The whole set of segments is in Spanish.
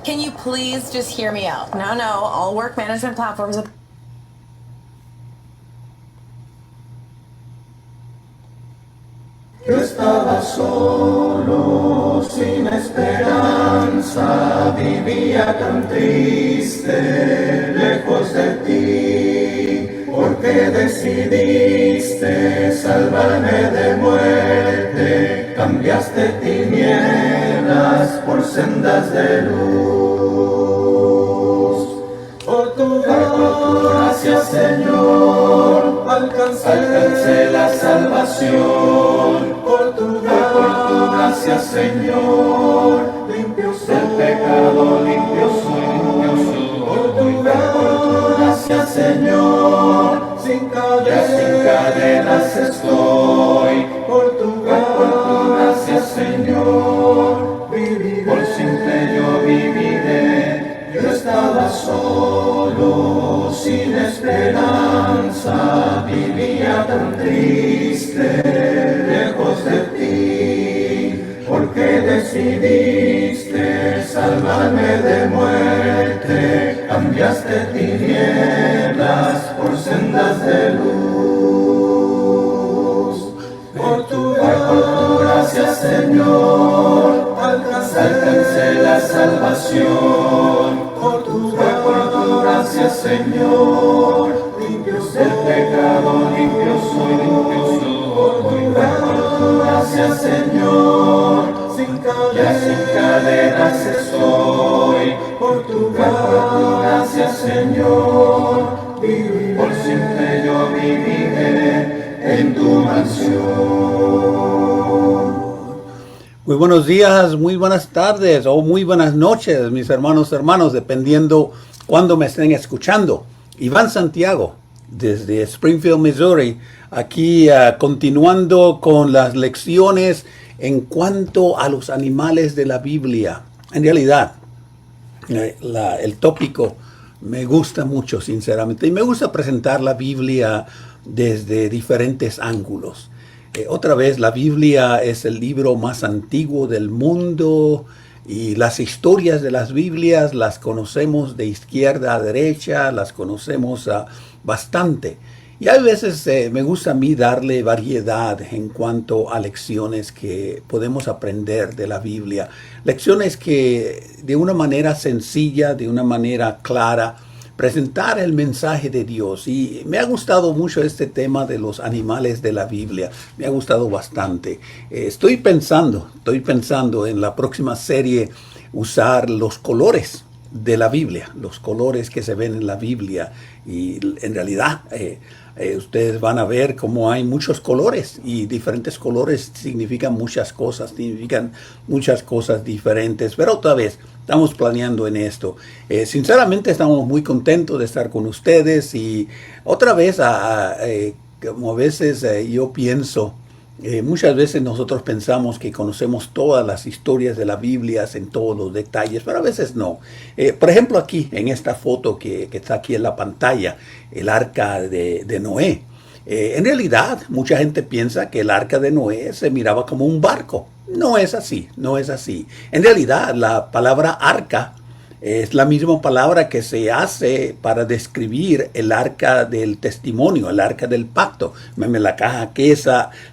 Can you please just hear me out? No, all work management platforms. Yo estaba solo, sin esperanza, vivía tan triste, lejos de ti, porque decidiste salvarme de muerte, cambiaste tinieblas por sendas de luz. Por tu gracia, Señor, alcancé la salvación. Por tu gracia, Señor, limpio soy. Del pecado limpio soy. Por tu gracia, Señor, sin cadenas estoy. Por tu gracia, Señor, viviré. Por siempre yo viviré. Yo estaba solo, sin esperanza, vivía tan triste, lejos de ti, porque decidiste salvarme de muerte, cambiaste tinieblas por sendas de luz. Por tu gracia, Señor, alcancé la salvación. Por tu gracia, Señor, limpio soy. Del pecado limpio soy. Por tu gracia, Señor, sin cadenas estoy. Por tu gracia, Señor, viviré. Por siempre yo viviré en tu mansión. Muy buenos días, muy buenas tardes o muy buenas noches, mis hermanos, dependiendo cuándo me estén escuchando. Iván Santiago, desde Springfield, Missouri, aquí continuando con las lecciones en cuanto a los animales de la Biblia. En realidad, el tópico me gusta mucho, sinceramente, y me gusta presentar la Biblia desde diferentes ángulos. Otra vez, la Biblia es el libro más antiguo del mundo y las historias de las Biblias las conocemos de izquierda a derecha, las conocemos bastante. Y a veces me gusta a mí darle variedad en cuanto a lecciones que podemos aprender de la Biblia. Lecciones que de una manera sencilla, de una manera clara, presentar el mensaje de Dios. Y me ha gustado mucho este tema de los animales de la Biblia. Me ha gustado bastante. Estoy pensando en la próxima serie usar los colores de la Biblia, los colores que se ven en la Biblia. Y en realidad ustedes van a ver cómo hay muchos colores y diferentes colores significan muchas cosas diferentes. Pero otra vez, estamos planeando en esto. Sinceramente estamos muy contentos de estar con ustedes y otra vez, como a veces yo pienso, muchas veces nosotros pensamos que conocemos todas las historias de la Biblia en todos los detalles, pero a veces no. Por ejemplo, aquí en esta foto que está aquí en la pantalla, el arca de Noé. En realidad, mucha gente piensa que el arca de Noé se miraba como un barco. No es así. En realidad, la palabra arca es la misma palabra que se hace para describir el arca del testimonio, el arca del pacto. La caja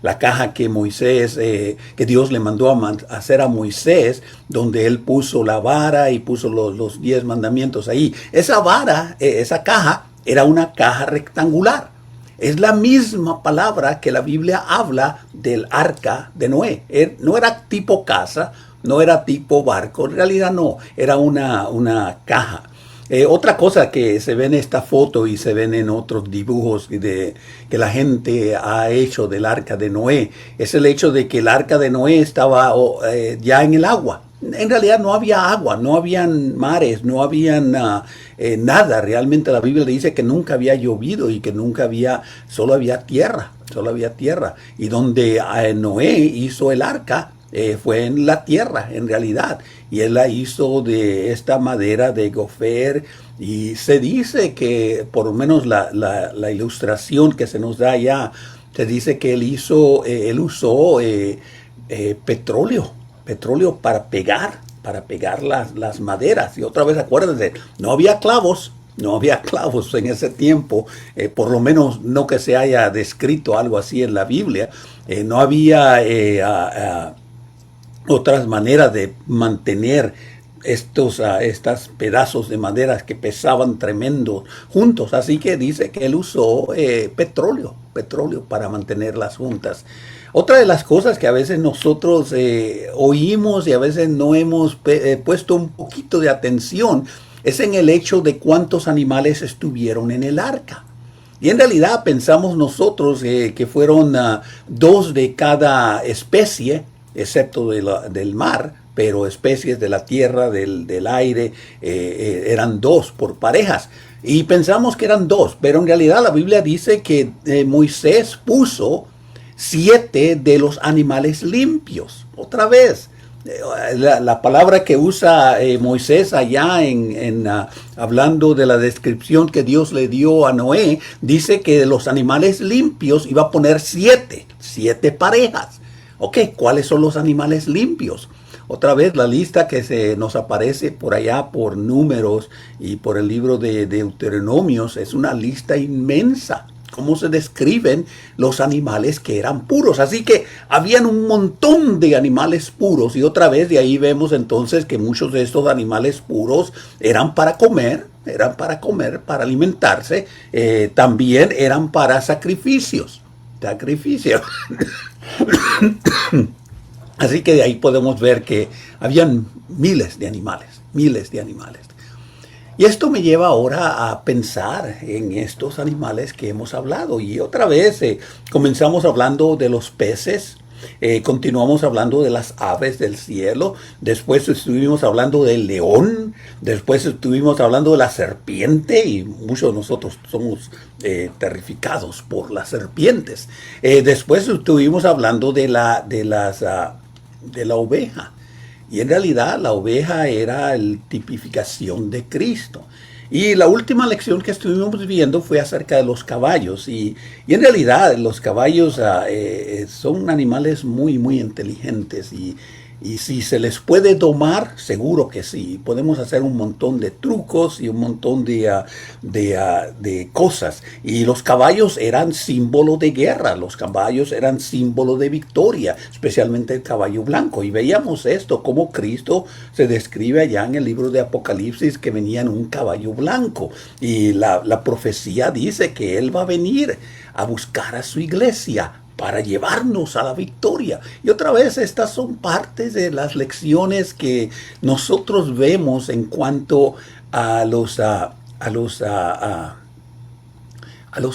la caja que Moisés, que Dios le mandó a hacer a Moisés, donde él puso la vara y puso los 10 mandamientos ahí. Esa vara, esa caja, era una caja rectangular. Es la misma palabra que la Biblia habla del arca de Noé. No era tipo casa, no era tipo barco, en realidad no, era una caja. Otra cosa que se ve en esta foto y se ven en otros dibujos que la gente ha hecho del arca de Noé, es el hecho de que el arca de Noé estaba ya en el agua. En realidad no había agua, no habían mares, no habían nada. Realmente la Biblia dice que nunca había llovido y que solo había tierra. Y donde Noé hizo el arca, fue en la tierra, en realidad. Y él la hizo de esta madera de gofer. Y se dice que, por lo menos la ilustración que se nos da allá, se dice que él usó petróleo para pegar para pegar las maderas. Y otra vez acuérdense, no había clavos. No había clavos en ese tiempo, por lo menos no que se haya descrito algo así en la Biblia. No había otras maneras de mantener estos pedazos de madera que pesaban tremendo juntos. Así que dice que él usó petróleo para mantenerlas juntas. Otra de las cosas que a veces nosotros oímos y a veces no hemos puesto un poquito de atención es en el hecho de cuántos animales estuvieron en el arca. Y en realidad pensamos nosotros que fueron 2 de cada especie, excepto del mar, pero especies de la tierra, del aire, eran 2 por parejas. Y pensamos que eran 2, pero en realidad la Biblia dice que Moisés puso 7 de los animales limpios. Otra vez, la palabra que usa Moisés allá hablando de la descripción que Dios le dio a Noé, dice que de los animales limpios iba a poner 7 parejas. Ok, ¿cuáles son los animales limpios? Otra vez la lista que se nos aparece por allá por Números y por el libro de Deuteronomios es una lista inmensa. Cómo se describen los animales que eran puros. Así que habían un montón de animales puros. Y otra vez de ahí vemos entonces que muchos de estos animales puros eran para comer, para alimentarse. También eran para sacrificios. Así que de ahí podemos ver que habían miles de animales. Y esto me lleva ahora a pensar en estos animales que hemos hablado. Y otra vez comenzamos hablando de los peces, continuamos hablando de las aves del cielo, después estuvimos hablando del león, después estuvimos hablando de la serpiente, y muchos de nosotros somos terrificados por las serpientes. Después estuvimos hablando de la oveja. Y en realidad la oveja era la tipificación de Cristo. Y la última lección que estuvimos viendo fue acerca de los caballos. Y en realidad los caballos son animales muy, muy inteligentes. Y si se les puede domar, seguro que sí. Podemos hacer un montón de trucos y un montón de cosas. Y los caballos eran símbolo de guerra. Los caballos eran símbolo de victoria, especialmente el caballo blanco. Y veíamos esto, como Cristo se describe allá en el libro de Apocalipsis, que venía en un caballo blanco. Y la profecía dice que Él va a venir a buscar a su iglesia para llevarnos a la victoria. Y otra vez, estas son partes de las lecciones que nosotros vemos en cuanto a los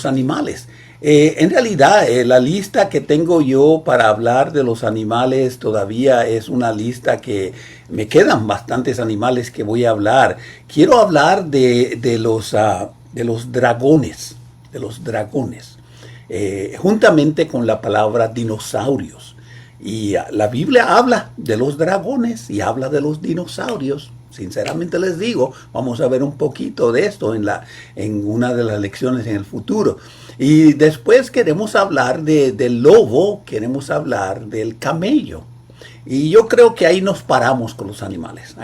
animales. En realidad, la lista que tengo yo para hablar de los animales todavía es una lista que me quedan bastantes animales que voy a hablar. Quiero hablar de los dragones, juntamente con la palabra dinosaurios. Y la Biblia habla de los dragones y habla de los dinosaurios. Sinceramente les digo, vamos a ver un poquito de esto en una de las lecciones en el futuro. Y después queremos hablar del lobo, queremos hablar del camello. Y yo creo que ahí nos paramos con los animales.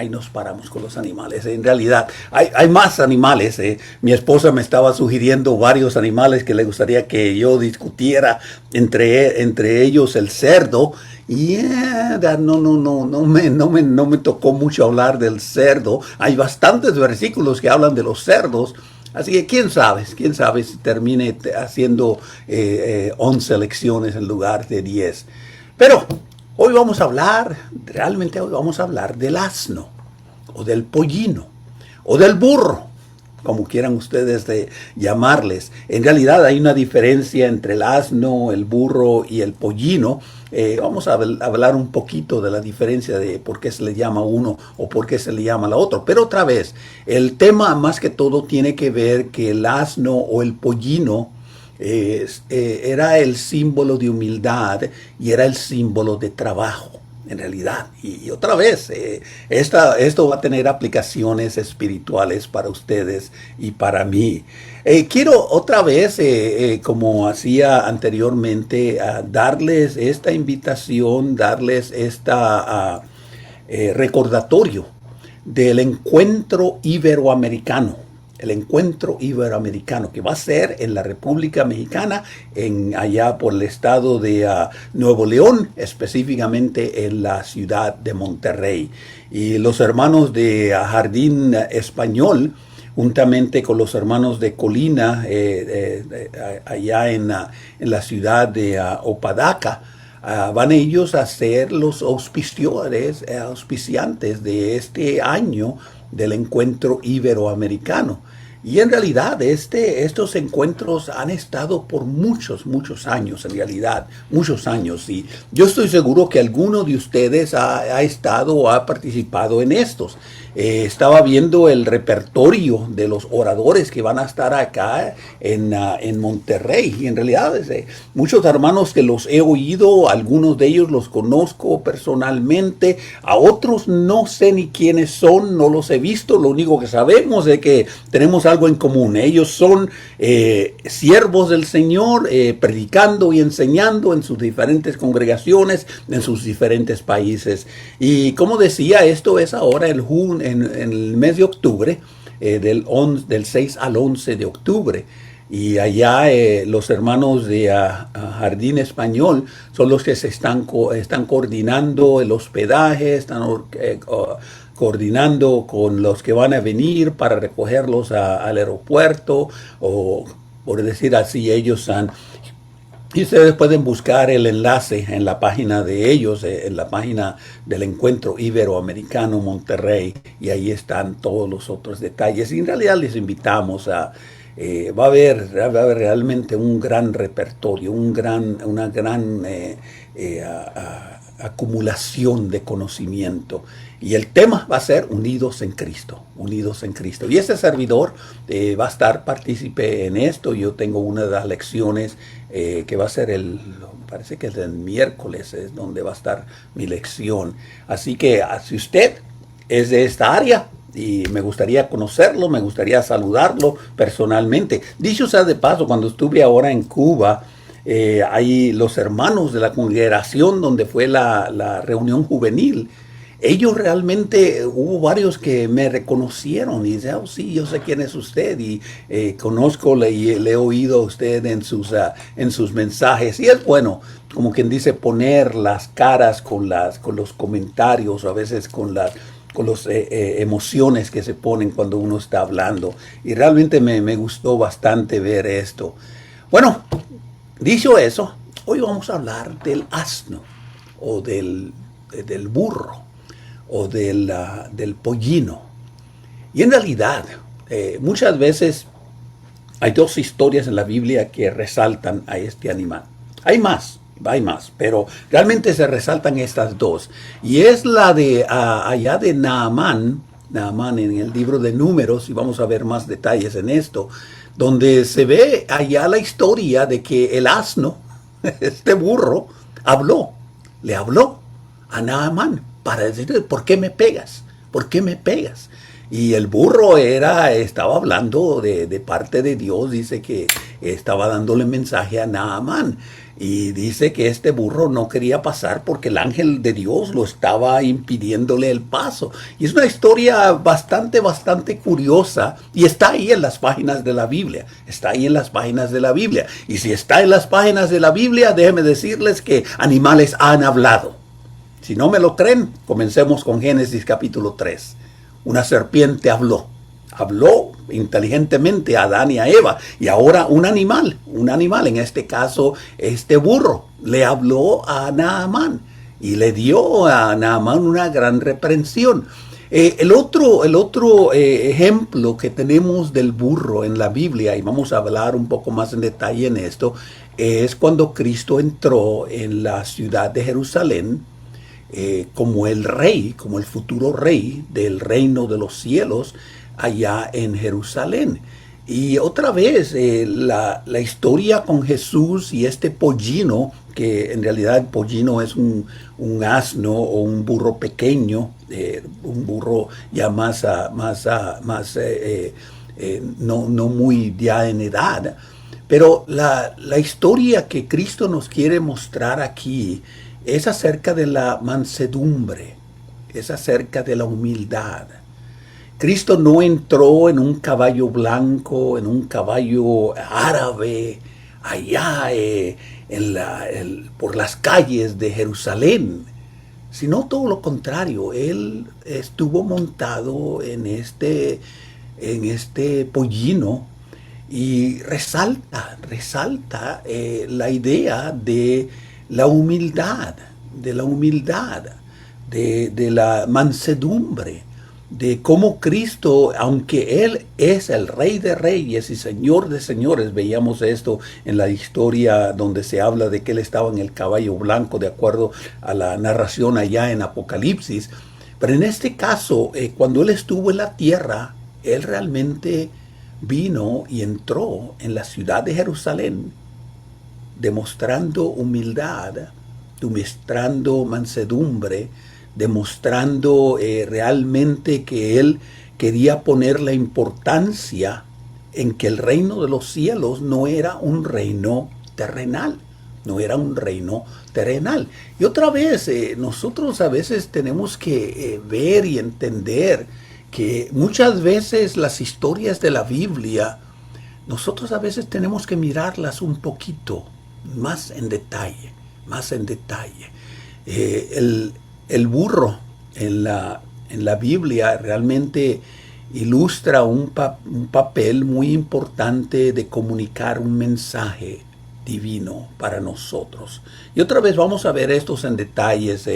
En realidad, hay más animales. Mi esposa me estaba sugiriendo varios animales que le gustaría que yo discutiera. Entre ellos el cerdo. Y no me tocó mucho hablar del cerdo. Hay bastantes versículos que hablan de los cerdos. Así que quién sabe si termine haciendo 11 lecciones en lugar de 10. Pero hoy vamos a hablar del asno, o del pollino, o del burro, como quieran ustedes llamarles. En realidad hay una diferencia entre el asno, el burro y el pollino. Vamos a hablar un poquito de la diferencia de por qué se le llama uno o por qué se le llama la otro. Pero otra vez, el tema más que todo tiene que ver que el asno o el pollino era el símbolo de humildad y era el símbolo de trabajo, en realidad. Y otra vez, esto va a tener aplicaciones espirituales para ustedes y para mí. Quiero otra vez, como hacía anteriormente, darles esta invitación, darles recordatorio del encuentro iberoamericano. El encuentro iberoamericano que va a ser en la República Mexicana, allá por el estado de Nuevo León, específicamente en la ciudad de Monterrey. Y los hermanos de Jardín Español, juntamente con los hermanos de Colina, allá en la ciudad de Opadaca, van ellos a ser los auspiciantes de este año del encuentro iberoamericano. Y en realidad estos encuentros han estado por muchos años, en realidad, muchos años. Y yo estoy seguro que alguno de ustedes ha estado o ha participado en estos. Estaba viendo el repertorio de los oradores que van a estar acá en Monterrey. Y en realidad muchos hermanos que los he oído, algunos de ellos los conozco personalmente, a otros no sé ni quiénes son, no los he visto. Lo único que sabemos es que tenemos algo en común. Ellos son siervos del Señor, predicando y enseñando en sus diferentes congregaciones, en sus diferentes países. Y como decía, esto es ahora en el mes de octubre, del 6 al 11 de octubre. Y allá los hermanos de Jardín Español son los que están coordinando el hospedaje, están coordinando con los que van a venir para recogerlos al aeropuerto, o por decir así, ellos han... Y ustedes pueden buscar el enlace en la página de ellos, en la página del Encuentro Iberoamericano Monterrey, y ahí están todos los otros detalles. Y en realidad les invitamos a... va a haber realmente un gran repertorio, una gran acumulación de conocimiento. Y el tema va a ser Unidos en Cristo, Unidos en Cristo. Y este servidor va a estar partícipe en esto. Yo tengo una de las lecciones que va a ser parece que es el miércoles, es donde va a estar mi lección. Así que si usted es de esta área y me gustaría conocerlo, me gustaría saludarlo personalmente. Dicho sea de paso, cuando estuve ahora en Cuba, ahí los hermanos de la congregación donde fue la reunión juvenil, ellos realmente, hubo varios que me reconocieron y dicen, oh sí, yo sé quién es usted y conozco y le he oído a usted en sus mensajes. Y es bueno, como quien dice, poner las caras con los comentarios, o a veces con las emociones que se ponen cuando uno está hablando. Y realmente me gustó bastante ver esto. Bueno, dicho eso, hoy vamos a hablar del asno, o del burro, o del pollino. Y en realidad, muchas veces hay dos historias en la Biblia que resaltan a este animal. Hay más, pero realmente se resaltan estas dos. Y es la de allá de Naamán en el libro de Números, y vamos a ver más detalles en esto, donde se ve allá la historia de que el asno, este burro, le habló a Naamán para decirle, ¿por qué me pegas? ¿Por qué me pegas? Y el burro estaba hablando de parte de Dios, dice que estaba dándole mensaje a Naamán. Y dice que este burro no quería pasar porque el ángel de Dios lo estaba impidiéndole el paso. Y es una historia bastante curiosa, y está ahí en las páginas de la Biblia. Está ahí en las páginas de la Biblia. Y si está en las páginas de la Biblia, déjenme decirles que animales han hablado. Si no me lo creen, comencemos con Génesis capítulo 3. Una serpiente habló inteligentemente a Adán y a Eva. Y ahora un animal, en este caso este burro, le habló a Naamán y le dio a Naamán una gran reprensión. El otro ejemplo que tenemos del burro en la Biblia, y vamos a hablar un poco más en detalle en esto, es cuando Cristo entró en la ciudad de Jerusalén como el rey, como el futuro rey del reino de los cielos allá en Jerusalén. Y otra vez la historia con Jesús y este pollino, que en realidad el pollino es un asno o un burro pequeño, un burro ya no muy ya en edad. Pero la historia que Cristo nos quiere mostrar aquí es acerca de la mansedumbre. es acerca de la humildad. Cristo no entró en un caballo blanco, en un caballo árabe, allá por las calles de Jerusalén, sino todo lo contrario. Él estuvo montado en este pollino y resalta la idea de la humildad, de la mansedumbre, de cómo Cristo, aunque Él es el Rey de Reyes y Señor de Señores, veíamos esto en la historia donde se habla de que Él estaba en el caballo blanco, de acuerdo a la narración allá en Apocalipsis. Pero en este caso, cuando Él estuvo en la tierra, Él realmente vino y entró en la ciudad de Jerusalén, demostrando humildad, demostrando mansedumbre, demostrando realmente que Él quería poner la importancia en que el reino de los cielos no era un reino terrenal, no era un reino terrenal. Y otra vez, nosotros a veces tenemos que ver y entender que muchas veces las historias de la Biblia, nosotros a veces tenemos que mirarlas un poquito más en detalle, más en detalle. El burro en la Biblia realmente ilustra un papel muy importante de comunicar un mensaje divino para nosotros. Y otra vez vamos a ver estos en detalles,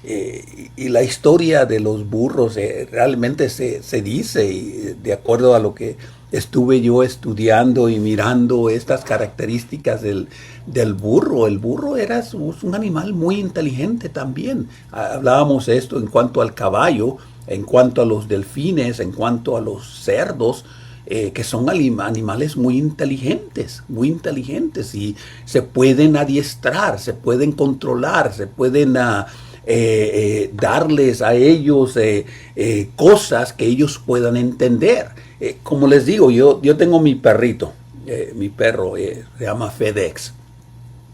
y la historia de los burros realmente se dice, y de acuerdo a lo que estuve yo estudiando y mirando estas características del burro. El burro era un animal muy inteligente también. Hablábamos esto en cuanto al caballo, en cuanto a los delfines, en cuanto a los cerdos, que son animales muy inteligentes y se pueden adiestrar, se pueden controlar, se pueden darles a ellos cosas que ellos puedan entender. Como les digo, yo tengo mi perrito, mi perro se llama FedEx.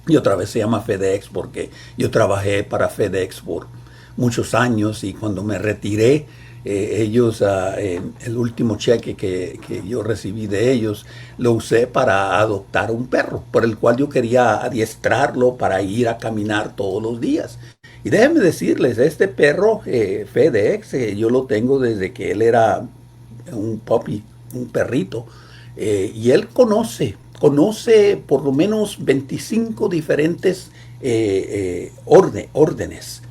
Y otra vez se llama FedEx porque yo trabajé para FedEx por muchos años, y cuando me retiré, ellos, el último cheque que yo recibí de ellos, lo usé para adoptar un perro, por el cual yo quería adiestrarlo para ir a caminar todos los días. Y déjenme decirles, este perro, FedEx, yo lo tengo desde que él era un puppy, un perrito, y él conoce por lo menos 25 diferentes órdenes.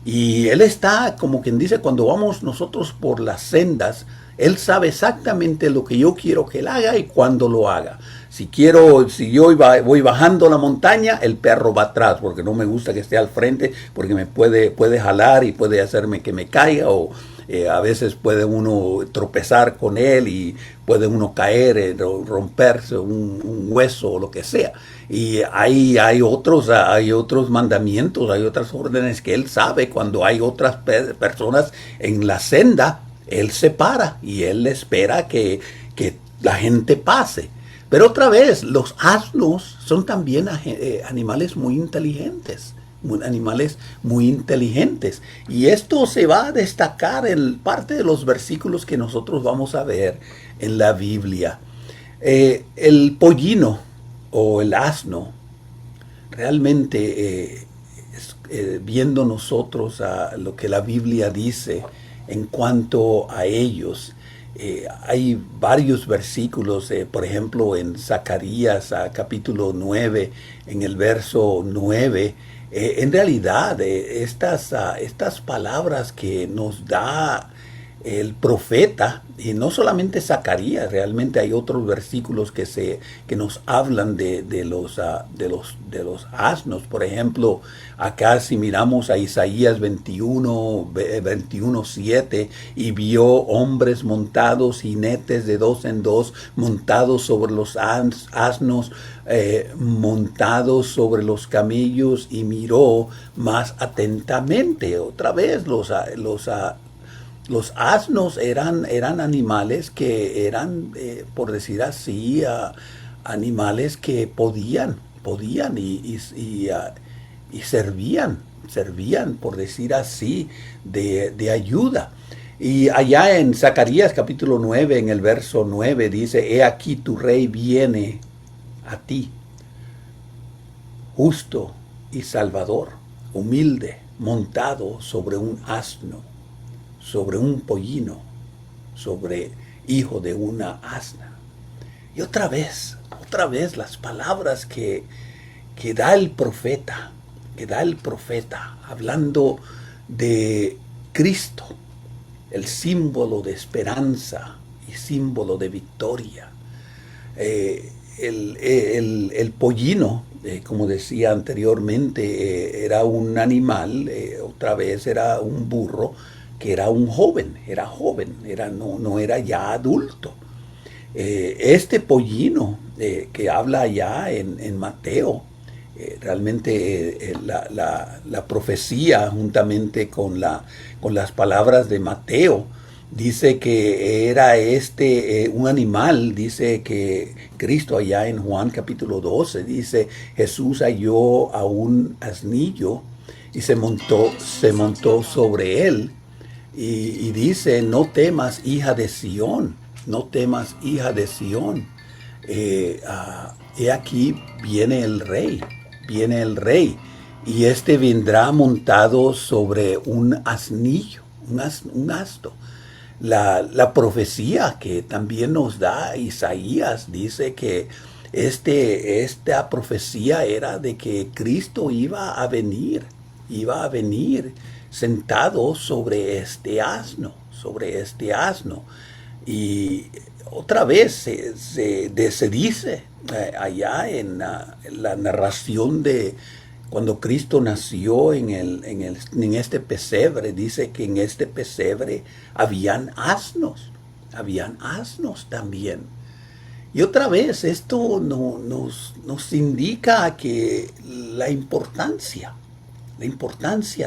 Y él está, como quien dice, cuando vamos nosotros por las sendas, él sabe exactamente lo que yo quiero que él haga y cuándo lo haga. Si yo voy bajando la montaña, el perro va atrás, porque no me gusta que esté al frente, porque me puede jalar y puede hacerme que me caiga, o a veces puede uno tropezar con él y puede uno caer, romperse un hueso o lo que sea. Y hay otros mandamientos, hay otras órdenes que él sabe. Cuando hay otras personas en la senda, él se para y él espera que la gente pase. Pero otra vez, los asnos son también animales muy inteligentes. Y esto se va a destacar en parte de los versículos que nosotros vamos a ver en la Biblia. El pollino o el asno, realmente viendo nosotros a lo que la Biblia dice en cuanto a ellos, hay varios versículos, por ejemplo en Zacarías capítulo 9, en el verso 9, en realidad estas palabras que nos da el profeta, y no solamente Zacarías, realmente hay otros versículos que nos hablan de los asnos. Por ejemplo, acá si miramos a Isaías 21:7, y vio hombres montados, jinetes de 2 en 2, montados sobre los asnos, montados sobre los camellos, y miró más atentamente. Otra vez los asnos eran animales que eran, por decir así, animales que podían y servían servían, por decir así, de ayuda. Y allá en Zacarías capítulo 9, en el verso 9, dice, he aquí tu rey viene a ti, justo y salvador, humilde, montado sobre un asno, sobre un pollino, sobre hijo de una asna. Y otra vez las palabras que da el profeta, hablando de Cristo, el símbolo de esperanza y símbolo de victoria. El pollino, como decía anteriormente, era un animal, otra vez era un burro, que era un joven, no era ya adulto. Este pollino que habla allá en Mateo, realmente la profecía juntamente con las palabras de Mateo dice que era un animal. Dice que Cristo allá en Juan capítulo 12 dice, Jesús halló a un asnillo y se montó sobre él y dice, no temas, hija de Sión, no temas, hija de Sión. He aquí viene el rey, y este vendrá montado sobre un asnillo, un asno. La profecía que también nos da Isaías dice que esta profecía era de que Cristo iba a venir sentado sobre este asno. Y otra vez se dice allá en la narración de cuando Cristo nació en este pesebre, dice que en este pesebre habían asnos también. Y otra vez esto nos indica que la importancia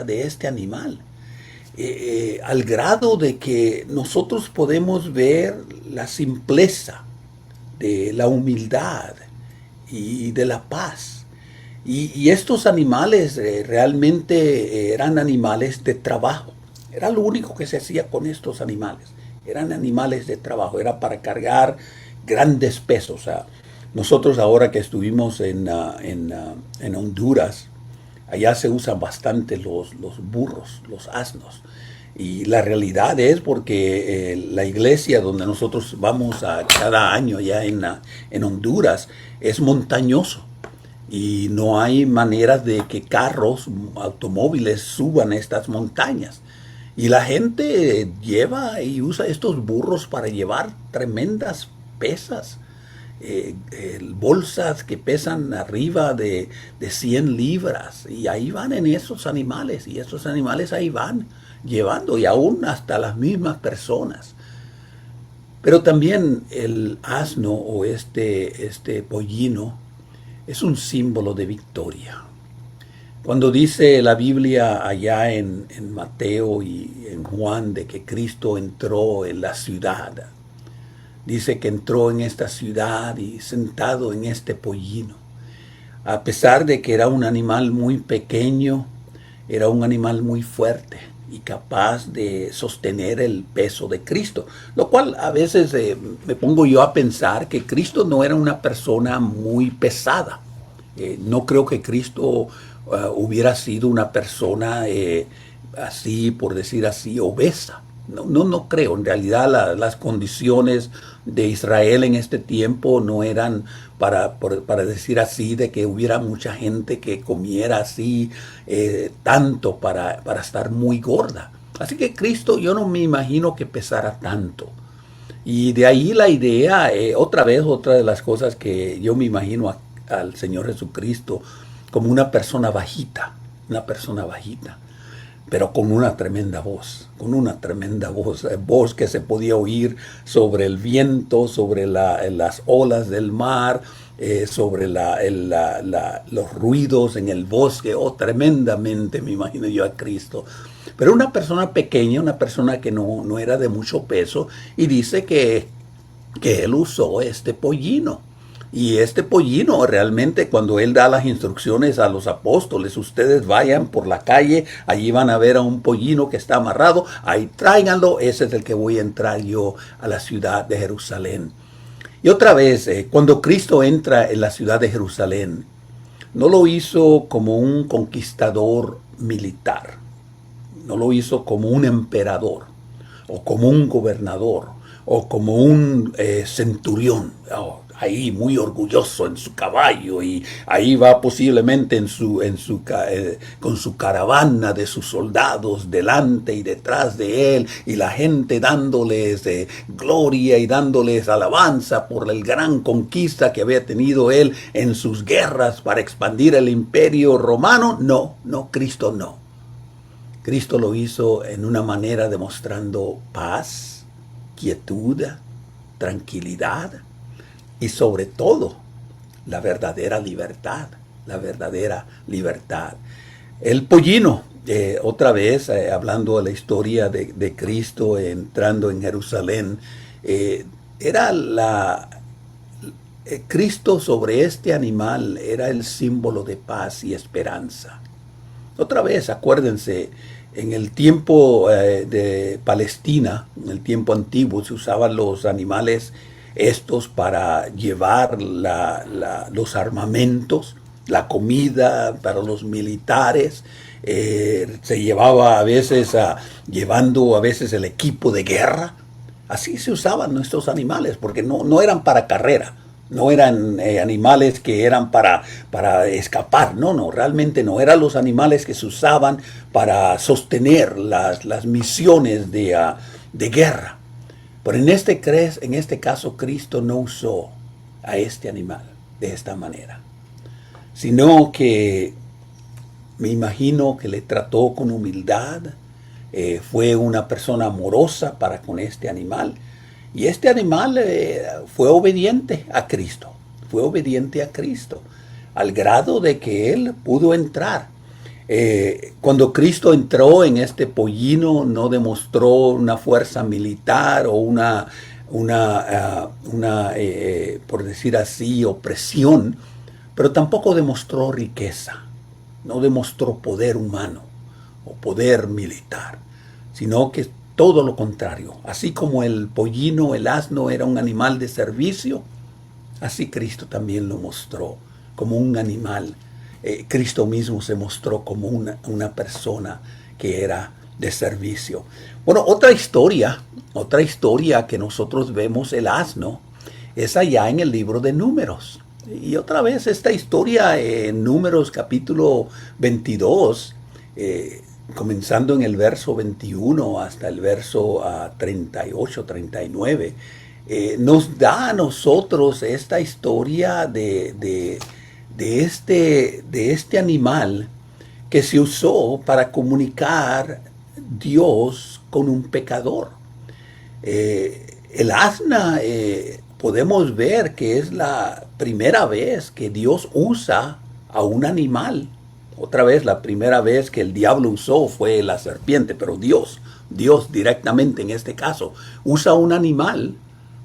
de este animal, al grado de que nosotros podemos ver la simpleza de la humildad y de la paz. Y estos animales realmente eran animales de trabajo. Era lo único que se hacía con estos animales. Eran animales de trabajo, era para cargar grandes pesos. O sea, nosotros ahora que estuvimos en Honduras, allá se usan bastante los burros, los asnos. Y la realidad es porque la iglesia donde nosotros vamos cada año allá en Honduras es montañoso. Y no hay maneras de que carros, automóviles suban estas montañas. Y la gente lleva y usa estos burros para llevar tremendas pesas. Bolsas que pesan arriba de 100 libras. Y ahí van en esos animales. Y esos animales ahí van llevando. Y aún hasta las mismas personas. Pero también el asno o este pollino es un símbolo de victoria. Cuando dice la Biblia allá en Mateo y en Juan de que Cristo entró en la ciudad, dice que entró en esta ciudad y sentado en este pollino. A pesar de que era un animal muy pequeño, era un animal muy fuerte y capaz de sostener el peso de Cristo. Lo cual a veces me pongo yo a pensar que Cristo no era una persona muy pesada. No creo que Cristo hubiera sido una persona así, por decir así, obesa. No creo. En realidad las condiciones de Israel en este tiempo no eran para decir así, de que hubiera mucha gente que comiera así tanto para estar muy gorda. Así que Cristo, yo no me imagino que pesara tanto. Y de ahí la idea, otra de las cosas que yo me imagino al Señor Jesucristo como una persona bajita, pero con una tremenda voz, voz que se podía oír sobre el viento, sobre las olas del mar, sobre los ruidos en el bosque. Tremendamente me imagino yo a Cristo. Pero una persona pequeña, una persona que no era de mucho peso, y dice que él usó este pollino. Y este pollino realmente, cuando él da las instrucciones a los apóstoles, ustedes vayan por la calle, allí van a ver a un pollino que está amarrado, ahí tráiganlo, ese es el que voy a entrar yo a la ciudad de Jerusalén. Y otra vez, cuando Cristo entra en la ciudad de Jerusalén, no lo hizo como un conquistador militar, no lo hizo como un emperador, o como un gobernador, o como un centurión, ahí muy orgulloso en su caballo, y ahí va posiblemente con su caravana de sus soldados delante y detrás de él, y la gente dándoles gloria y dándoles alabanza por la gran conquista que había tenido él en sus guerras para expandir el imperio romano. No, Cristo no. Cristo lo hizo en una manera demostrando paz, quietud, tranquilidad y sobre todo la verdadera libertad, El pollino, otra vez hablando de la historia de Cristo entrando en Jerusalén, Cristo sobre este animal era el símbolo de paz y esperanza. Otra vez, acuérdense, en el tiempo de Palestina, en el tiempo antiguo, se usaban los animales estos para llevar los armamentos, la comida para los militares. Se llevaba llevando a veces el equipo de guerra. Así se usaban nuestros animales, porque no eran para carrera. No eran animales que eran para escapar, realmente no. Eran los animales que se usaban para sostener las misiones de guerra. Pero en este caso Cristo no usó a este animal de esta manera, sino que me imagino que le trató con humildad, fue una persona amorosa para con este animal. Y este animal fue obediente a Cristo, al grado de que él pudo entrar. Cuando Cristo entró en este pollino, no demostró una fuerza militar o por decir así, opresión, pero tampoco demostró riqueza, no demostró poder humano o poder militar, sino que todo lo contrario. Así como el pollino, el asno era un animal de servicio, así Cristo también lo mostró como un animal. Cristo mismo se mostró como una persona que era de servicio. Bueno, otra historia que nosotros vemos el asno es allá en el libro de Números. Y otra vez esta historia en Números capítulo 22, comenzando en el verso 21 hasta el verso 38, 39, nos da a nosotros esta historia de este animal que se usó para comunicar Dios con un pecador. El asna podemos ver que es la primera vez que Dios usa a un animal. Otra vez, la primera vez que el diablo usó fue la serpiente, pero Dios directamente en este caso, usa un animal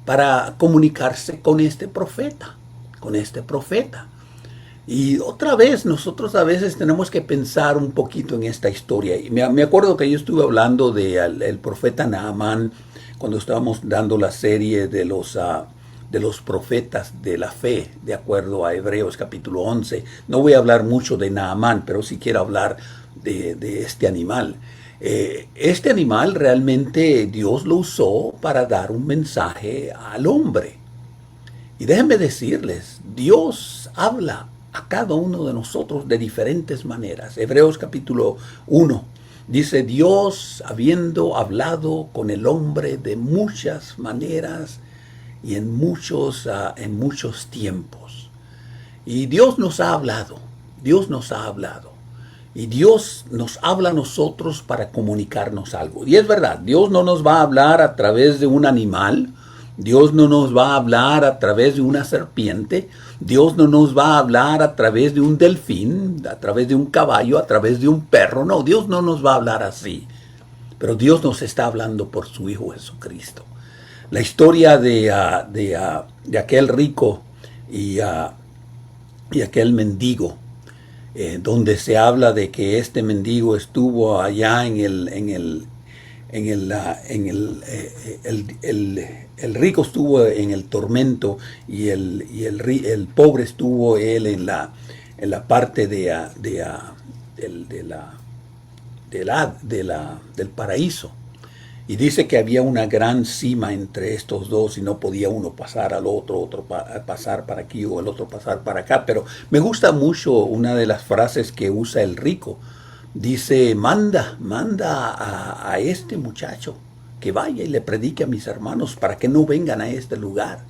para comunicarse con este profeta. Y otra vez, nosotros a veces tenemos que pensar un poquito en esta historia. Y me acuerdo que yo estuve hablando del profeta Naamán cuando estábamos dando la serie de los profetas de la fe, de acuerdo a Hebreos capítulo 11. No voy a hablar mucho de Naamán, pero sí quiero hablar de este animal. Este animal realmente Dios lo usó para dar un mensaje al hombre. Y déjenme decirles, Dios habla a cada uno de nosotros de diferentes maneras. Hebreos capítulo 1 dice: Dios, habiendo hablado con el hombre de muchas maneras y en muchos tiempos. Y Dios nos ha hablado. Y Dios nos habla a nosotros para comunicarnos algo. Y es verdad, Dios no nos va a hablar a través de un animal. Dios no nos va a hablar a través de una serpiente. Dios no nos va a hablar a través de un delfín, a través de un caballo, a través de un perro. No, Dios no nos va a hablar así. Pero Dios nos está hablando por su Hijo Jesucristo. La historia de aquel rico y aquel mendigo, donde se habla de que este mendigo estuvo allá el rico estuvo en el tormento y el pobre estuvo él en la parte del paraíso. Y dice que había una gran cima entre estos dos y no podía uno pasar al otro pasar para aquí o el otro pasar para acá. Pero me gusta mucho una de las frases que usa el rico. Dice, manda a este muchacho que vaya y le predique a mis hermanos para que no vengan a este lugar.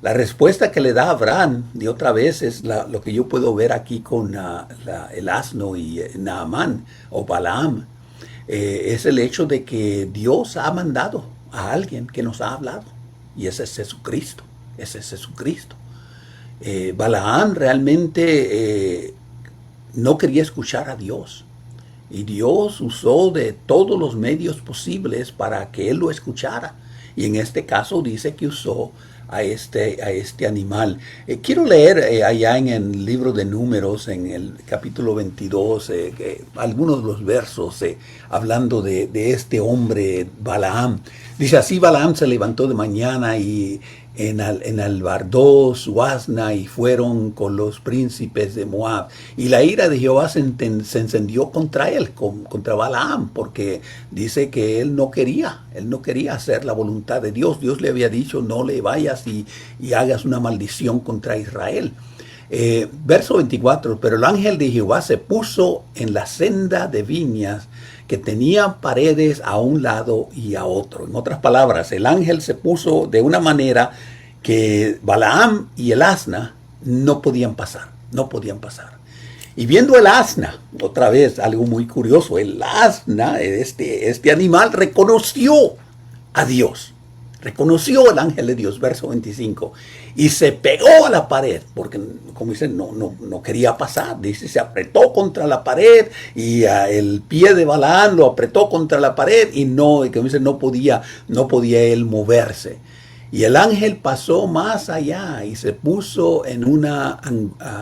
La respuesta que le da Abraham, de otra vez, es lo que yo puedo ver aquí con el asno y Naamán o Balaam. Es el hecho de que Dios ha mandado a alguien que nos ha hablado. Y ese es Jesucristo. Balaam realmente no quería escuchar a Dios. Y Dios usó de todos los medios posibles para que él lo escuchara. Y en este caso dice que usó a este animal. Quiero leer allá en el libro de Números, en el capítulo 22, algunos de los versos hablando de este hombre Balaam. Dice, así Balaam se levantó de mañana y enalbardó su asna y fueron con los príncipes de Moab. Y la ira de Jehová se encendió contra él, contra Balaam, porque dice que él no quería hacer la voluntad de Dios. Dios le había dicho, no le vayas y hagas una maldición contra Israel. Verso 24, pero el ángel de Jehová se puso en la senda de viñas que tenían paredes a un lado y a otro. En otras palabras, el ángel se puso de una manera que Balaam y el asna no podían pasar. Y viendo el asna, otra vez algo muy curioso, el asna, este animal reconoció a Dios. Reconoció al ángel de Dios, verso 25, y se pegó a la pared, porque como dicen, no quería pasar. Dice, se apretó contra la pared y el pie de Balaam lo apretó contra la pared y como dicen, no podía él moverse. Y el ángel pasó más allá y se puso en una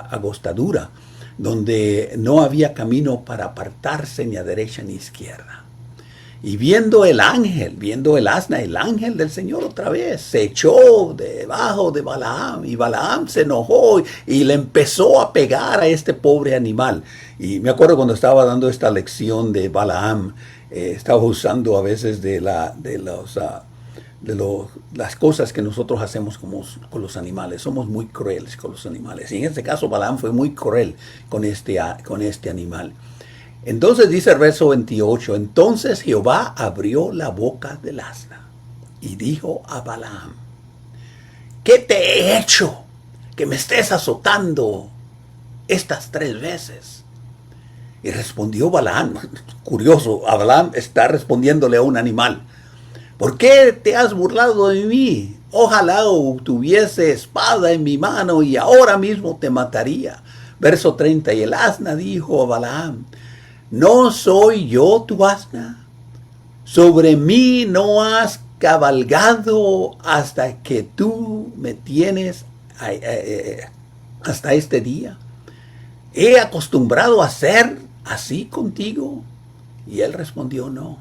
agostadura donde no había camino para apartarse ni a derecha ni a izquierda. Y viendo el asna, el ángel del Señor otra vez, se echó debajo de Balaam. Y Balaam se enojó y le empezó a pegar a este pobre animal. Y me acuerdo cuando estaba dando esta lección de Balaam, estaba usando a veces las cosas que nosotros hacemos con los animales. Somos muy crueles con los animales. Y en este caso Balaam fue muy cruel con este animal. Entonces dice el verso 28, entonces Jehová abrió la boca del asna y dijo a Balaam, ¿qué te he hecho que me estés azotando estas 3 veces? Y respondió Balaam, curioso, Balaam está respondiéndole a un animal, ¿por qué te has burlado de mí? Ojalá tuviese espada en mi mano y ahora mismo te mataría. Verso 30, y el asna dijo a Balaam, ¿no soy yo tu asna? Sobre mí no has cabalgado hasta que tú me tienes hasta este día. ¿He acostumbrado a ser así contigo? Y él respondió, no.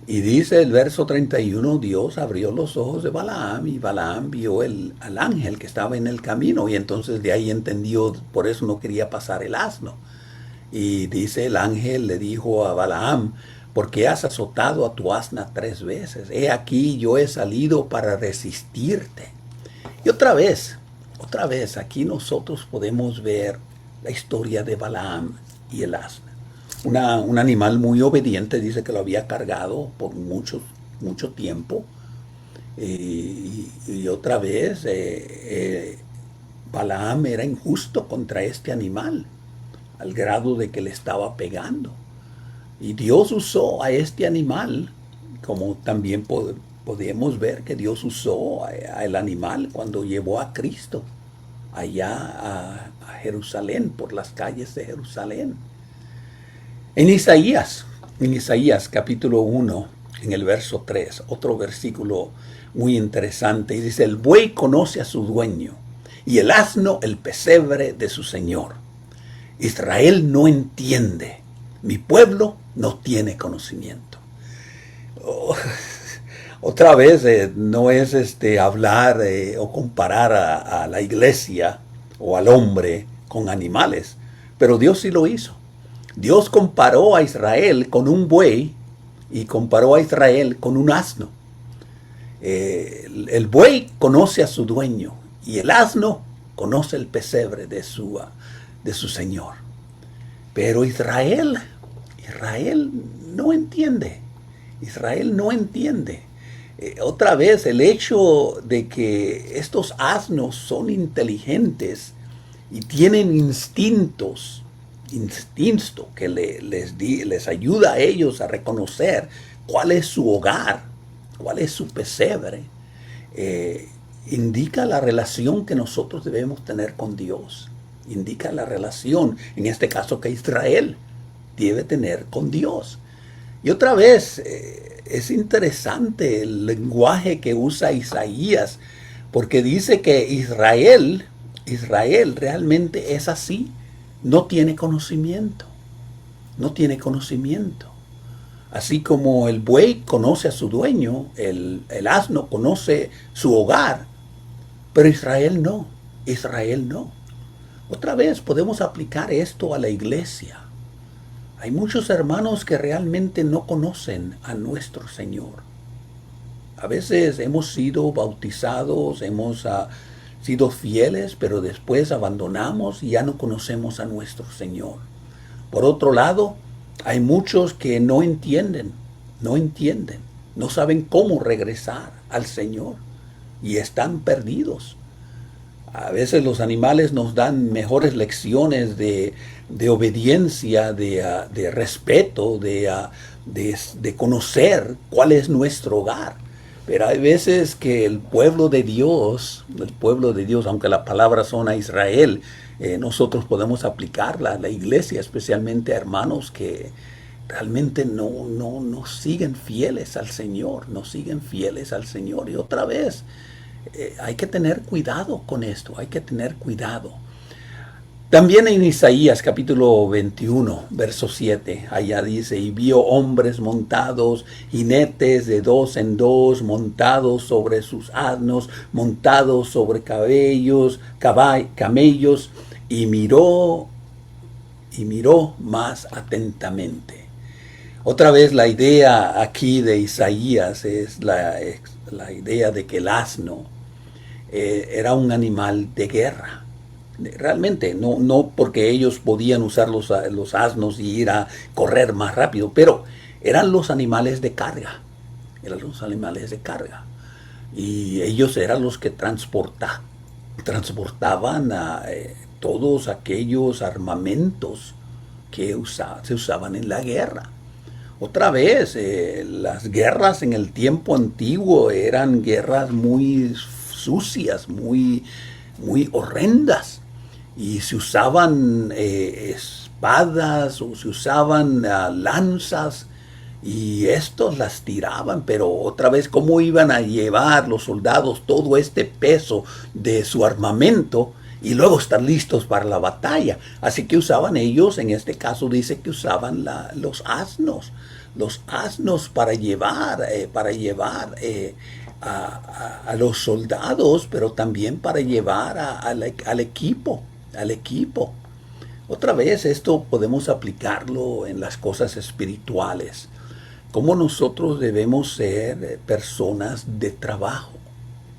Y dice el verso 31, Dios abrió los ojos de Balaam y Balaam vio al ángel que estaba en el camino. Y entonces de ahí entendió, por eso no quería pasar el asno. Y dice el ángel le dijo a Balaam, ¿por qué has azotado a tu asna 3 veces? He aquí yo he salido para resistirte. Y otra vez, aquí nosotros podemos ver la historia de Balaam y el asna. Un animal muy obediente, dice que lo había cargado por mucho tiempo. Y otra vez, Balaam era injusto contra este animal, al grado de que le estaba pegando. Y Dios usó a este animal, como también podemos ver que Dios usó al animal cuando llevó a Cristo allá a Jerusalén, por las calles de Jerusalén. En Isaías capítulo 1, en el verso 3, otro versículo muy interesante, y dice, el buey conoce a su dueño y el asno el pesebre de su señor. Israel no entiende, mi pueblo no tiene conocimiento. Oh, otra vez no es hablar o comparar a la iglesia o al hombre con animales, pero Dios sí lo hizo. Dios comparó a Israel con un buey y comparó a Israel con un asno. El buey conoce a su dueño y el asno conoce el pesebre de su señor. Pero Israel no entiende. Israel no entiende. Otra vez, el hecho de que estos asnos son inteligentes y tienen instinto que les ayuda a ellos a reconocer cuál es su hogar, cuál es su pesebre, indica la relación que nosotros debemos tener con Dios. Indica la relación, en este caso, que Israel debe tener con Dios. Y otra vez, es interesante el lenguaje que usa Isaías, porque dice que Israel realmente es así, no tiene conocimiento, no tiene conocimiento. Así como el buey conoce a su dueño, el asno conoce su hogar, pero Israel no, Israel no. Otra vez podemos aplicar esto a la iglesia. Hay muchos hermanos que realmente no conocen a nuestro Señor. A veces hemos sido bautizados, hemos sido fieles, pero después abandonamos y ya no conocemos a nuestro Señor. Por otro lado, hay muchos que no entienden, no saben cómo regresar al Señor y están perdidos. A veces los animales nos dan mejores lecciones de obediencia, de respeto, de conocer cuál es nuestro hogar. Pero hay veces que el pueblo de Dios, aunque las palabras son a Israel, nosotros podemos aplicarla a la iglesia, especialmente a hermanos que realmente no siguen fieles al Señor, Y otra vez, hay que tener cuidado con esto, hay que tener cuidado. También en Isaías capítulo 21, verso 7, allá dice, y vio hombres montados, jinetes de 2 en 2, montados sobre sus asnos, montados sobre camellos, y miró más atentamente. Otra vez la idea aquí de Isaías es la idea de que el asno era un animal de guerra. Realmente, no porque ellos podían usar los asnos y ir a correr más rápido, pero eran los animales de carga. Y ellos eran los que transportaban todos aquellos armamentos que se usaban en la guerra. Otra vez, las guerras en el tiempo antiguo eran guerras muy sucias, muy horrendas. Y se usaban espadas o se usaban lanzas y estos las tiraban, pero otra vez, ¿cómo iban a llevar los soldados todo este peso de su armamento y luego estar listos para la batalla? Así que usaban ellos, en este caso dice que usaban los asnos para llevar a los soldados, pero también para llevar al equipo. Otra vez, esto podemos aplicarlo en las cosas espirituales. Cómo nosotros debemos ser personas de trabajo.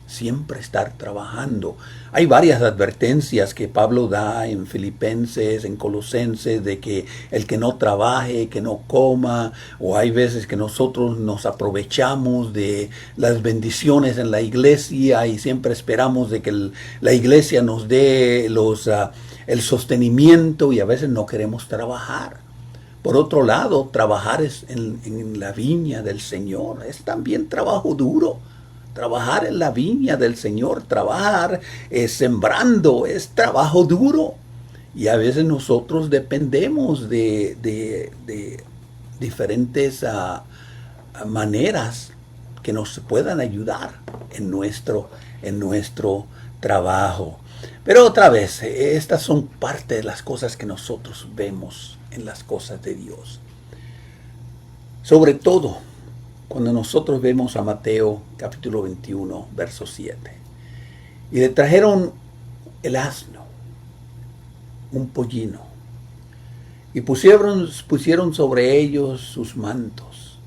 Siempre estar trabajando. Hay varias advertencias que Pablo da en Filipenses, en Colosenses, de que el que no trabaje, que no coma, o hay veces que nosotros nos aprovechamos de las bendiciones en la iglesia y siempre esperamos de que la iglesia nos dé el sostenimiento y a veces no queremos trabajar. Por otro lado, trabajar en la viña del Señor es también trabajo duro. Trabajar en la viña del Señor, trabajar sembrando, es trabajo duro. Y a veces nosotros dependemos de diferentes maneras que nos puedan ayudar en nuestro trabajo. Pero otra vez, estas son parte de las cosas que nosotros vemos en las cosas de Dios. Sobre todo, cuando nosotros vemos a Mateo capítulo 21, verso 7. Y le trajeron el asno, un pollino, y pusieron sobre ellos sus mantos,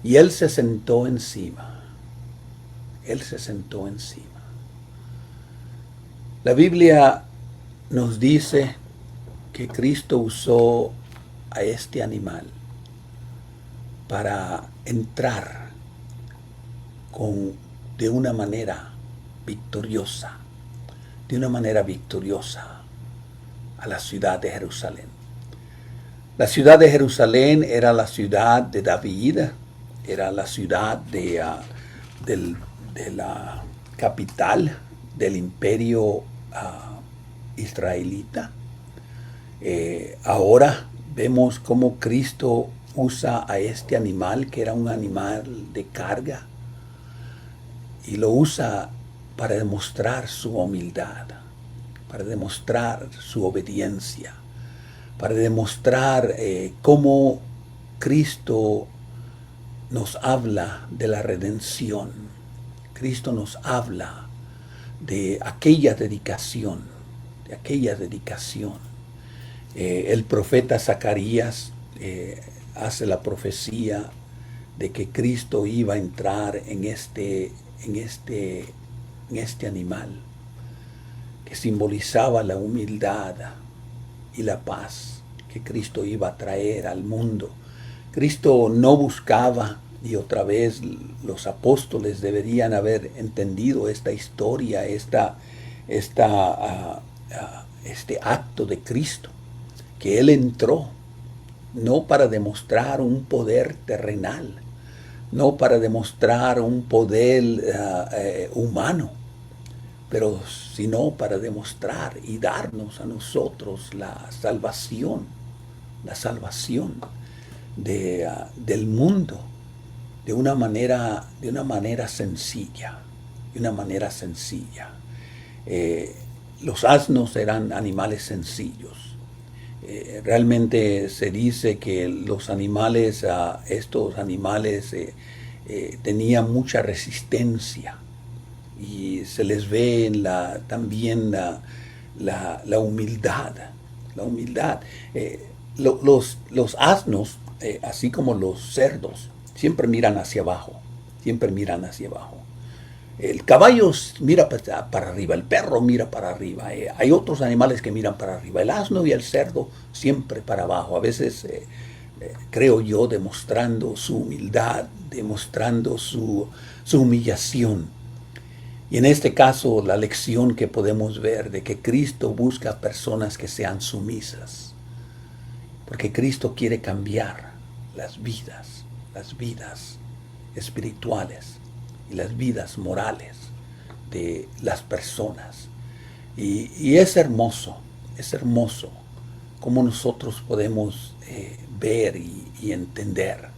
y él se sentó encima. Él se sentó encima. La Biblia nos dice que Cristo usó a este animal para entrar de una manera victoriosa a la ciudad de Jerusalén. La ciudad de Jerusalén era la ciudad de David, era la ciudad de la capital del imperio israelita. Ahora vemos cómo Cristo usa a este animal, que era un animal de carga, y lo usa para demostrar su humildad, para demostrar su obediencia, para demostrar cómo Cristo nos habla de la redención. Cristo nos habla de aquella dedicación, el profeta Zacarías hace la profecía de que Cristo iba a entrar en este animal, que simbolizaba la humildad y la paz que Cristo iba a traer al mundo. Cristo no buscaba, y otra vez los apóstoles deberían haber entendido esta historia, este acto de Cristo, que Él entró no para demostrar un poder terrenal, no para demostrar un poder humano, pero sino para demostrar y darnos a nosotros la salvación del mundo de una manera sencilla, Los asnos eran animales sencillos. Realmente se dice que estos animales tenían mucha resistencia, y se les ve también la humildad. Los asnos, así como los cerdos, siempre miran hacia abajo. El caballo mira para arriba, el perro mira para arriba. Hay otros animales que miran para arriba. El asno y el cerdo siempre para abajo. A veces, creo yo, demostrando su humildad, demostrando su humillación. Y en este caso, la lección que podemos ver de que Cristo busca personas que sean sumisas. Porque Cristo quiere cambiar las vidas espirituales y las vidas morales de las personas. Y es hermoso cómo nosotros podemos ver y entender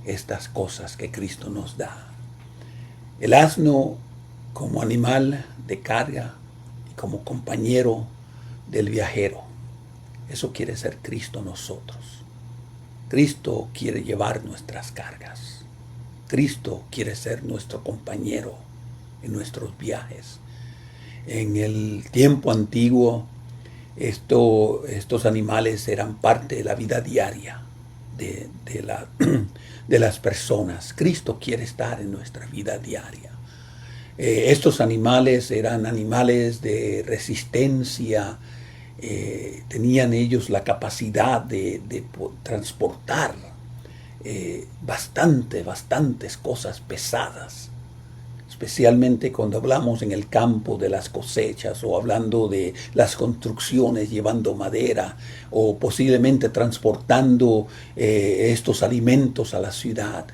estas cosas que Cristo nos da. El asno como animal de carga y como compañero del viajero. Eso quiere ser Cristo nosotros. Cristo quiere llevar nuestras cargas. Cristo quiere ser nuestro compañero en nuestros viajes. En el tiempo antiguo, estos animales eran parte de la vida diaria de las personas. Cristo quiere estar en nuestra vida diaria. Estos animales eran animales de resistencia. Tenían ellos la capacidad de transportar bastantes cosas pesadas, especialmente cuando hablamos en el campo de las cosechas, o hablando de las construcciones llevando madera, o posiblemente transportando estos alimentos a la ciudad.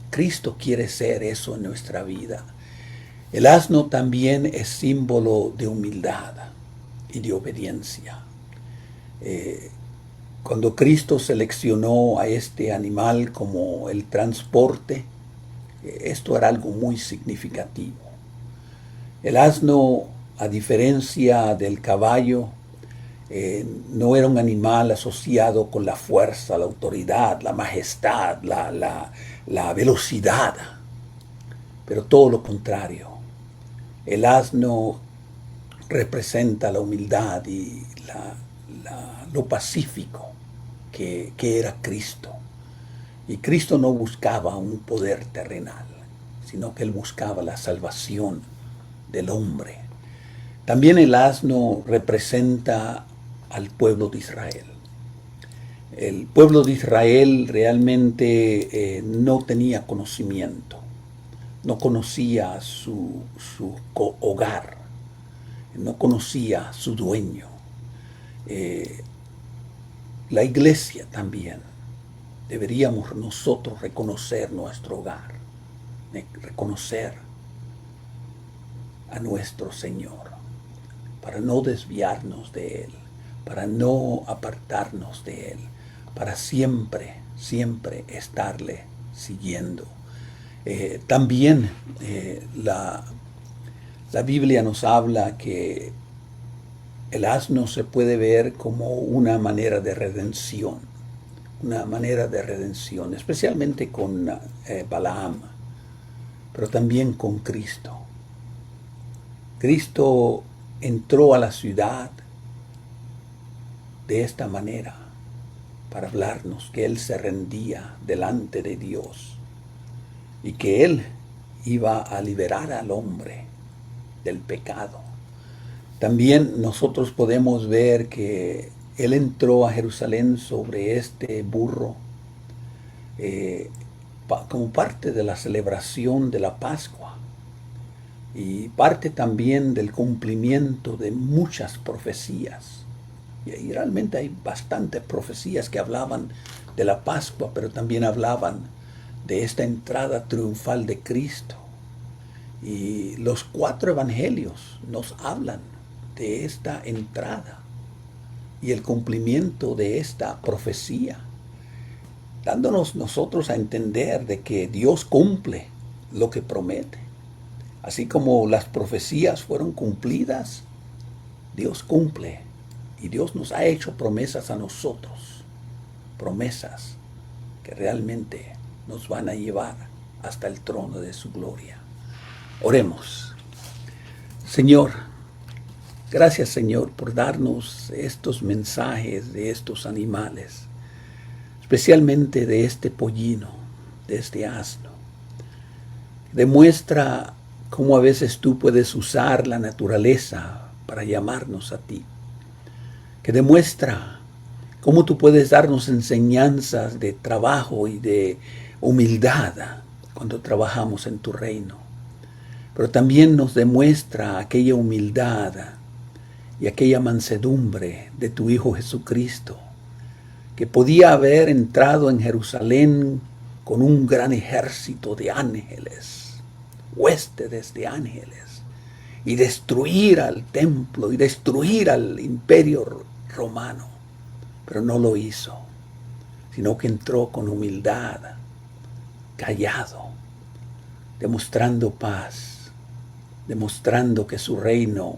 Cristo quiere ser eso en nuestra vida. El asno también es símbolo de humildad y de obediencia. Cuando Cristo seleccionó a este animal como el transporte, esto era algo muy significativo. El asno, a diferencia del caballo, no era un animal asociado con la fuerza, la autoridad, la majestad, la velocidad, pero todo lo contrario. El asno representa la humildad y lo pacífico que era Cristo. Y Cristo no buscaba un poder terrenal, sino que Él buscaba la salvación del hombre. También el asno representa al pueblo de Israel. El pueblo de Israel realmente no tenía conocimiento, no conocía su hogar, no conocía su dueño. La iglesia también, deberíamos nosotros reconocer nuestro hogar, reconocer a nuestro Señor, para no desviarnos de Él, para no apartarnos de Él, para siempre, siempre estarle siguiendo. También la Biblia nos habla que el asno se puede ver como una manera de redención, especialmente con Balaam, pero también con Cristo. Cristo entró a la ciudad de esta manera para hablarnos que Él se rendía delante de Dios y que Él iba a liberar al hombre del pecado. También nosotros podemos ver que Él entró a Jerusalén sobre este burro como parte de la celebración de la Pascua y parte también del cumplimiento de muchas profecías. Y realmente hay bastantes profecías que hablaban de la Pascua, pero también hablaban de esta entrada triunfal de Cristo. Y los 4 evangelios nos hablan de esta entrada y el cumplimiento de esta profecía, dándonos nosotros a entender de que Dios cumple lo que promete. Así como las profecías fueron cumplidas, Dios cumple. Y Dios nos ha hecho promesas a nosotros, promesas que realmente nos van a llevar hasta el trono de su gloria. Oremos. Señor, gracias Señor por darnos estos mensajes de estos animales, especialmente de este pollino, de este asno. Demuestra cómo a veces tú puedes usar la naturaleza para llamarnos a ti. Que demuestra cómo tú puedes darnos enseñanzas de trabajo y de humildad cuando trabajamos en tu reino. Pero también nos demuestra aquella humildad y aquella mansedumbre de tu Hijo Jesucristo, que podía haber entrado en Jerusalén con un gran ejército de ángeles, huéspedes de ángeles, y destruir al templo y destruir al imperio romano, pero no lo hizo, sino que entró con humildad, callado, demostrando paz, demostrando que su reino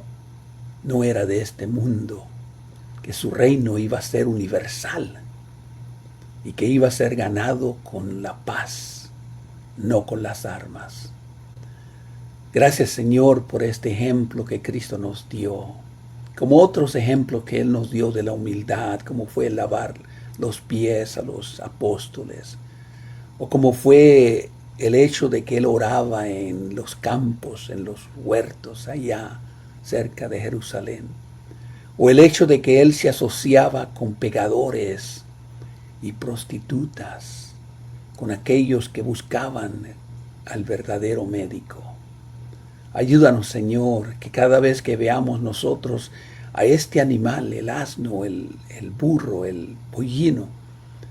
no era de este mundo, que su reino iba a ser universal y que iba a ser ganado con la paz, no con las armas. Gracias Señor por este ejemplo que Cristo nos dio, como otros ejemplos que Él nos dio de la humildad, como fue lavar los pies a los apóstoles, o como fue el hecho de que Él oraba en los campos, en los huertos allá cerca de Jerusalén, o el hecho de que Él se asociaba con pecadores y prostitutas, con aquellos que buscaban al verdadero médico. Ayúdanos, Señor, que cada vez que veamos nosotros a este animal, el asno, el burro, el pollino,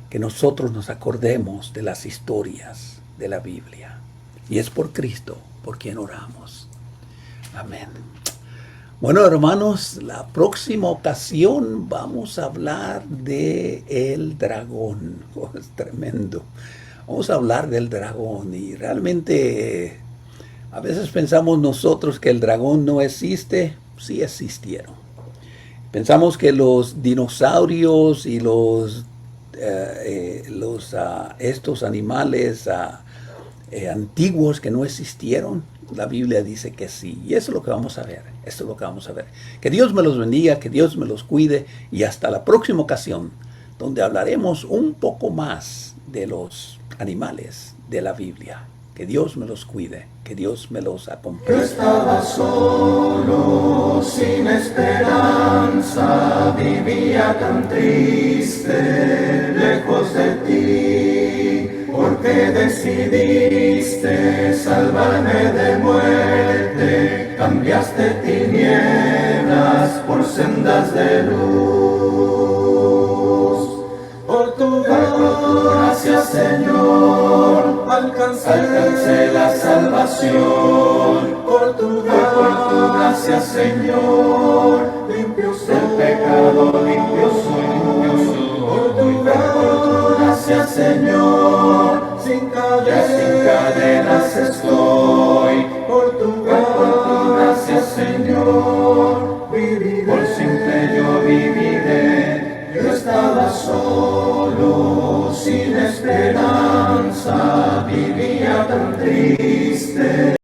que nosotros nos acordemos de las historias de la Biblia. Y es por Cristo por quien oramos. Amén. Bueno, hermanos, la próxima ocasión vamos a hablar de el dragón. Oh, es tremendo. Vamos a hablar del dragón y realmente A veces pensamos nosotros que el dragón no existe, sí existieron. Pensamos que los dinosaurios y estos animales antiguos que no existieron, la Biblia dice que sí. Y eso es lo que vamos a ver. Esto es lo que vamos a ver. Que Dios me los bendiga, que Dios me los cuide y hasta la próxima ocasión, donde hablaremos un poco más de los animales de la Biblia. Que Dios me los cuide, que Dios me los acompañe. Yo estaba solo, sin esperanza, vivía tan triste, lejos de ti, porque decidiste salvarme de muerte, cambiaste tinieblas por sendas de luz. Por tu gracia, Señor, alcancé la salvación. Por tu gracia, Señor, limpio soy del pecado, limpio soy. Por tu gracia, Señor, sin cadenas estoy. Por tu gracia, Señor, viviré. Por siempre yo viviré. Yo estaba solo, sin esperanza,